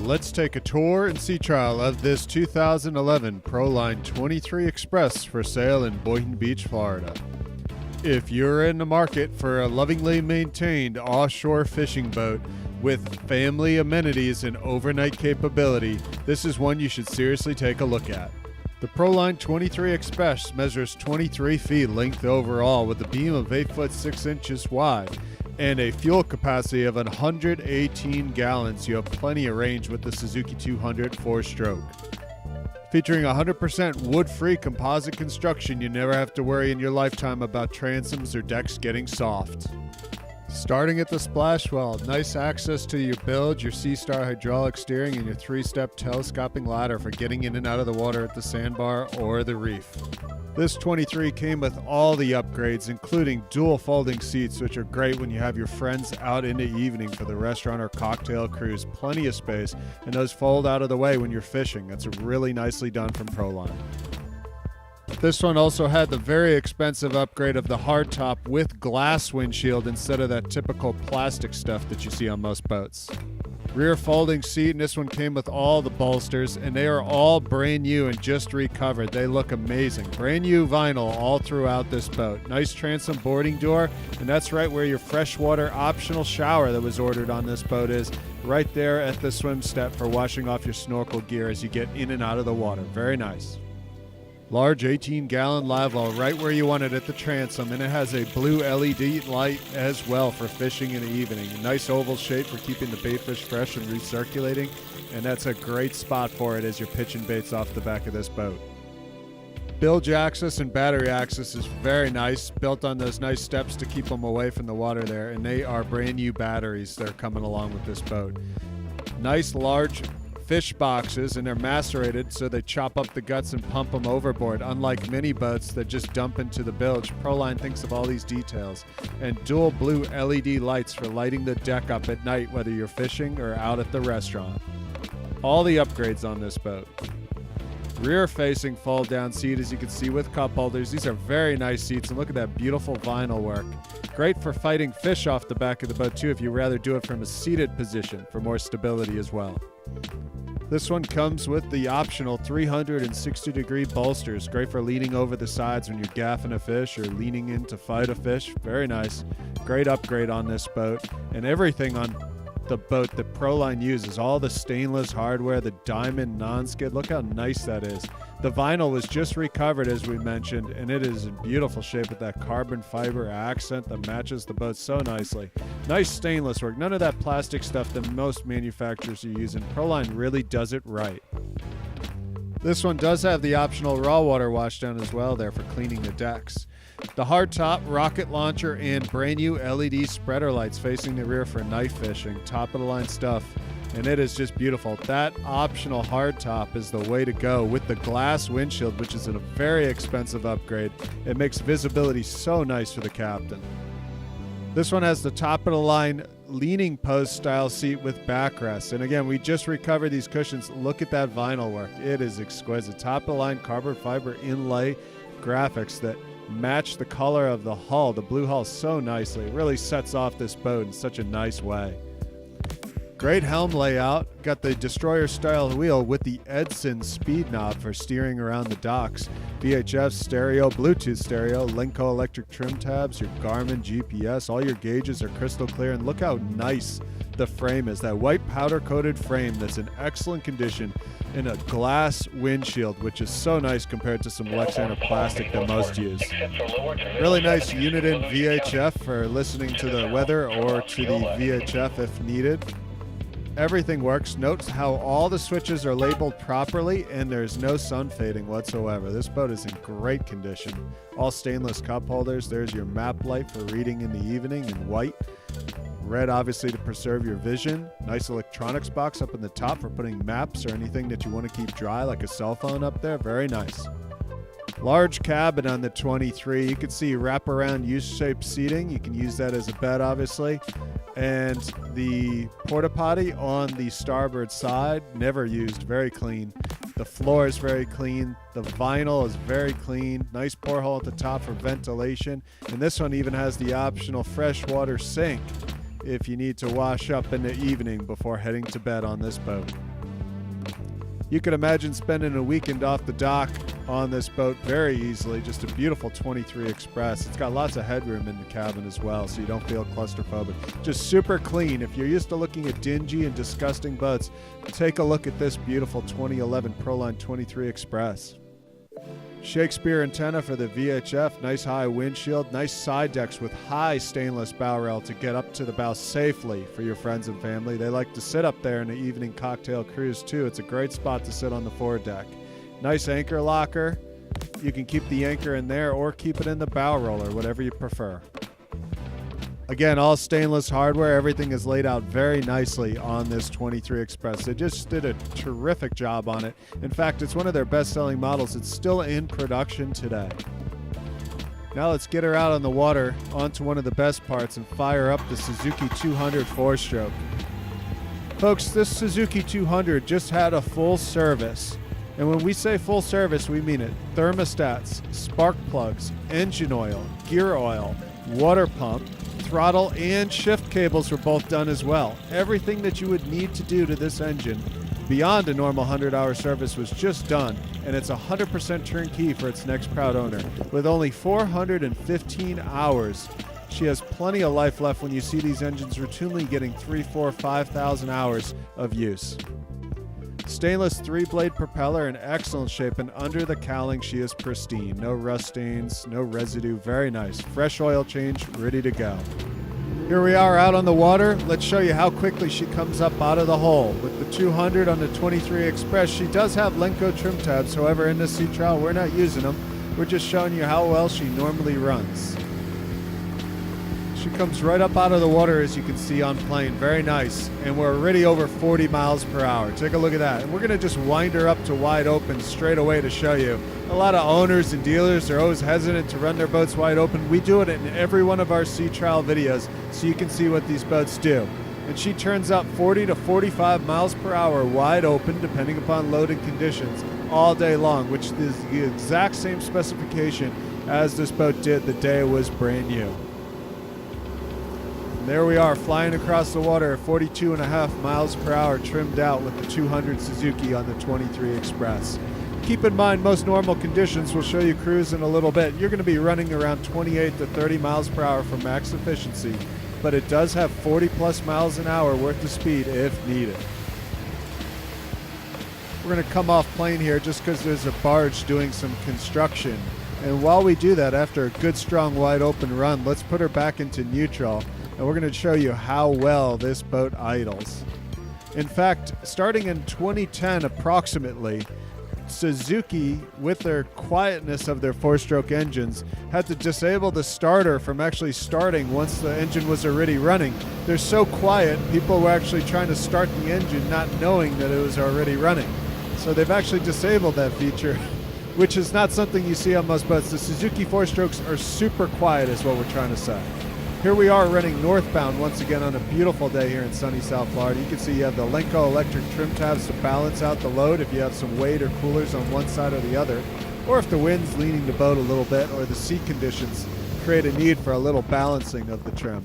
let's take a tour and sea trial of this 2011 Proline 23 Express for sale in Boynton Beach, Florida. If you're in the market for a lovingly maintained offshore fishing boat with family amenities and overnight capability, this is one you should seriously take a look at. The Proline 23 Express measures 23 feet length overall with a beam of 8 foot 6 inches wide and a fuel capacity of 118 gallons. You have plenty of range with the Suzuki 200 4-stroke. Featuring 100% wood-free composite construction, you never have to worry in your lifetime about transoms or decks getting soft. Starting at the splash well, nice access to your bilge, your Seastar hydraulic steering, and your 3-step telescoping ladder for getting in and out of the water at the sandbar or the reef. This 23 came with all the upgrades, including dual folding seats, which are great when you have your friends out in the evening for the restaurant or cocktail cruise. Plenty of space, and those fold out of the way when you're fishing. That's really nicely done from Proline. This one also had the very expensive upgrade of the hardtop with glass windshield instead of that typical plastic stuff that you see on most boats. Rear folding seat, and this one came with all the bolsters, and they are all brand new and just recovered. They look amazing. Brand new vinyl all throughout this boat. Nice transom boarding door, and that's right where your freshwater optional shower that was ordered on this boat is, right there at the swim step for washing off your snorkel gear as you get in and out of the water. Very nice. Large 18-gallon live well right where you want it at the transom, and it has a blue LED light as well for fishing in the evening. A nice oval shape for keeping the baitfish fresh and recirculating, and that's a great spot for it as you're pitching baits off the back of this boat. Bilge access and battery access is very nice, built on those nice steps to keep them away from the water there, and they are brand new batteries that are coming along with this boat. Nice large fish boxes, and they're macerated so they chop up the guts and pump them overboard. Unlike many boats that just dump into the bilge, Proline thinks of all these details. And dual blue LED lights for lighting the deck up at night, whether you're fishing or out at the restaurant. All the upgrades on this boat. Rear facing fold down seat, as you can see, with cup holders. These are very nice seats, and look at that beautiful vinyl work. Great for fighting fish off the back of the boat too if you rather do it from a seated position for more stability as well. This one comes with the optional 360-degree bolsters. Great for leaning over the sides when you're gaffing a fish or leaning in to fight a fish. Very nice. Great upgrade on this boat. And everything on the boat that Proline uses, all the stainless hardware, the diamond non-skid. Look how nice that is. The vinyl was just recovered, as we mentioned, and it is in beautiful shape with that carbon fiber accent that matches the boat so nicely. Nice stainless work. None of that plastic stuff that most manufacturers are using. Proline really does it right. This one does have the optional raw water washdown as well there for cleaning the decks. The hardtop, rocket launcher, and brand new LED spreader lights facing the rear for night fishing. Top of the line stuff. And it is just beautiful. That optional hardtop is the way to go with the glass windshield, which is a very expensive upgrade. It makes visibility so nice for the captain. This one has the top of the line leaning post style seat with backrest. And again, we just recovered these cushions. Look at that vinyl work. It is exquisite. Top of the line carbon fiber inlay graphics that match the color of the hull, the blue hull, so nicely. It really sets off this boat in such a nice way. Great helm layout. Got the destroyer style wheel with the Edson speed knob for steering around the docks. VHF stereo, Bluetooth stereo, Lenco electric trim tabs, your Garmin GPS. All your gauges are crystal clear, and look how nice the frame is. That white powder coated frame that's in excellent condition, and a glass windshield, which is so nice compared to some Lexan plastic that most use. Really nice unit in VHF for listening to the weather or to the VHF if needed. Everything works. Note how all the switches are labeled properly and there's no sun fading whatsoever. This boat is in great condition. All stainless cup holders. There's your map light for reading in the evening in white. Red, obviously, to preserve your vision. Nice electronics box up in the top for putting maps or anything that you want to keep dry, like a cell phone up there. Very nice. Large cabin on the 23. You can see wraparound U-shaped seating. You can use that as a bed, obviously. And the porta potty on the starboard side, never used, very clean. The floor is very clean. The vinyl is very clean. Nice pour hole at the top for ventilation. And this one even has the optional freshwater sink if you need to wash up in the evening before heading to bed on this boat. You could imagine spending a weekend off the dock on this boat very easily. Just a beautiful 23 Express. It's got lots of headroom in the cabin as well, so you don't feel claustrophobic. Just super clean. If you're used to looking at dingy and disgusting boats, take a look at this beautiful 2011 Proline 23 Express. Shakespeare antenna for the VHF, nice high windshield, nice side decks with high stainless bow rail to get up to the bow safely for your friends and family. They like to sit up there in the evening cocktail cruise too. It's a great spot to sit on the foredeck. Nice anchor locker. You can keep the anchor in there or keep it in the bow roller, whatever you prefer. Again, all stainless hardware. Everything is laid out very nicely on this 23 Express. They just did a terrific job on it. In fact, it's one of their best-selling models. It's still in production today. Now let's get her out on the water onto one of the best parts and fire up the Suzuki 200 4-stroke. Folks, this Suzuki 200 just had a full service. And when we say full service, we mean it. Thermostats, spark plugs, engine oil, gear oil, water pump, throttle and shift cables were both done as well. Everything that you would need to do to this engine beyond a normal 100-hour service was just done, and it's 100% turnkey for its next proud owner. With only 415 hours, she has plenty of life left when you see these engines routinely getting 3, 4, 5,000 hours of use. Stainless 3-blade propeller in excellent shape, and under the cowling she is pristine. No rust stains, no residue, very nice. Fresh oil change, ready to go. Here we are out on the water. Let's show you how quickly she comes up out of the hole. With the 200 on the 23 Express, she does have Lenco trim tabs. However, in this sea trial, we're not using them. We're just showing you how well she normally runs. She comes right up out of the water, as you can see on plane. Very nice. And we're already over 40 miles per hour. Take a look at that. And we're going to just wind her up to wide open straight away to show you. A lot of owners and dealers are always hesitant to run their boats wide open. We do it in every one of our sea trial videos so you can see what these boats do. And she turns up 40 to 45 miles per hour wide open, depending upon loading conditions, all day long, which is the exact same specification as this boat did the day it was brand new. There we are, flying across the water at 42.5 miles per hour, trimmed out with the 200 Suzuki on the 23 Express. Keep in mind, most normal conditions, we'll show you cruise in a little bit. You're going to be running around 28 to 30 miles per hour for max efficiency, but it does have 40 plus miles an hour worth of speed if needed. We're going to come off plane here just because there's a barge doing some construction. And while we do that, after a good, strong, wide open run, let's put her back into neutral. And we're going to show you how well this boat idles. In fact, starting in 2010 approximately, Suzuki, with their quietness of their 4-stroke engines, had to disable the starter from actually starting once the engine was already running. They're so quiet, people were actually trying to start the engine not knowing that it was already running. So they've actually disabled that feature, which is not something you see on most boats. The Suzuki 4-strokes are super quiet is what we're trying to say. Here we are running northbound once again on a beautiful day here in sunny South Florida. You can see you have the Lenco electric trim tabs to balance out the load if you have some weight or coolers on one side or the other, or if the wind's leaning the boat a little bit or the sea conditions create a need for a little balancing of the trim.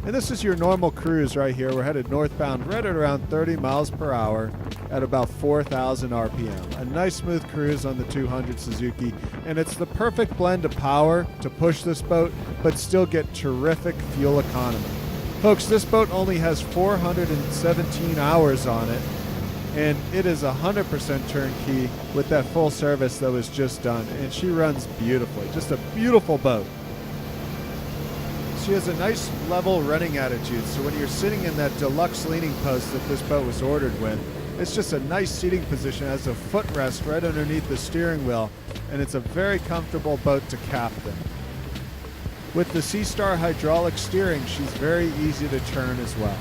And this is your normal cruise right here. We're headed northbound right at around 30 miles per hour at about 4,000 RPM. A nice smooth cruise on the 200 Suzuki, and it's the perfect blend of power to push this boat, but still get terrific fuel economy. Folks, this boat only has 417 hours on it, and it is 100% turnkey with that full service that was just done, and she runs beautifully. Just a beautiful boat. She has a nice level running attitude, so when you're sitting in that deluxe leaning post that this boat was ordered with, it's just a nice seating position. It has a footrest right underneath the steering wheel, and it's a very comfortable boat to captain. With the SeaStar hydraulic steering, she's very easy to turn as well.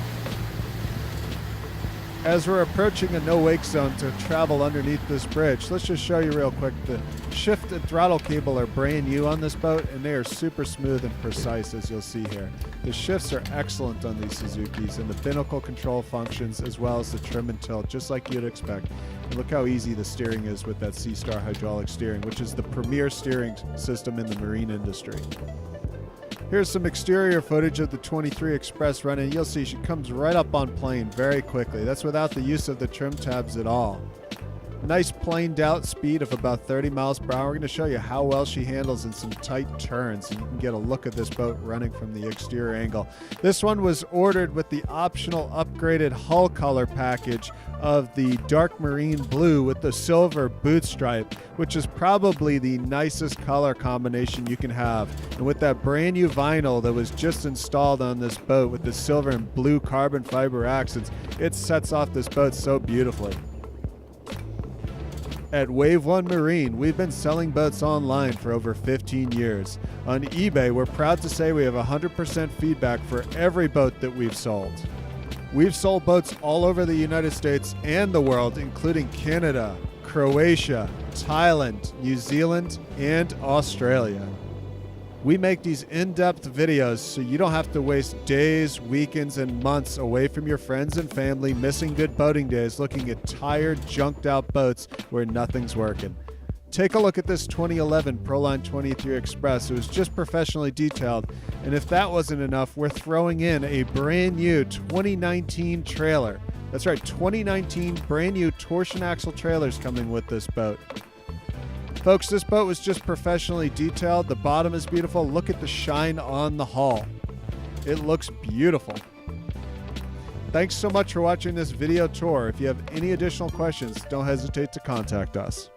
As we're approaching a no-wake zone to travel underneath this bridge, let's just show you real quick. The shift and throttle cable are brand new on this boat, and they are super smooth and precise, as you'll see here. The shifts are excellent on these Suzukis, and the binnacle control functions, as well as the trim and tilt, just like you'd expect. And look how easy the steering is with that SeaStar hydraulic steering, which is the premier steering system in the marine industry. Here's some exterior footage of the 23 Express running. You'll see she comes right up on plane very quickly. That's without the use of the trim tabs at all. Nice planed out speed of about 30 miles per hour. We're going to show you how well she handles in some tight turns, and you can get a look at this boat running from the exterior angle. This one was ordered with the optional upgraded hull color package of the dark marine blue with the silver boot stripe, which is probably the nicest color combination you can have. And with that brand new vinyl that was just installed on this boat with the silver and blue carbon fiber accents, it sets off this boat so beautifully. At Wave 1 Marine, we've been selling boats online for over 15 years. On eBay, we're proud to say we have 100% feedback for every boat that we've sold. We've sold boats all over the United States and the world, including Canada, Croatia, Thailand, New Zealand, and Australia. We make these in-depth videos so you don't have to waste days, weekends, and months away from your friends and family missing good boating days looking at tired, junked-out boats where nothing's working. Take a look at this 2011 Proline 23 Express. It was just professionally detailed, and if that wasn't enough, we're throwing in a brand new 2019 trailer. That's right, 2019 brand new torsion axle trailers coming with this boat. Folks, this boat was just professionally detailed. The bottom is beautiful. Look at the shine on the hull. It looks beautiful. Thanks so much for watching this video tour. If you have any additional questions, don't hesitate to contact us.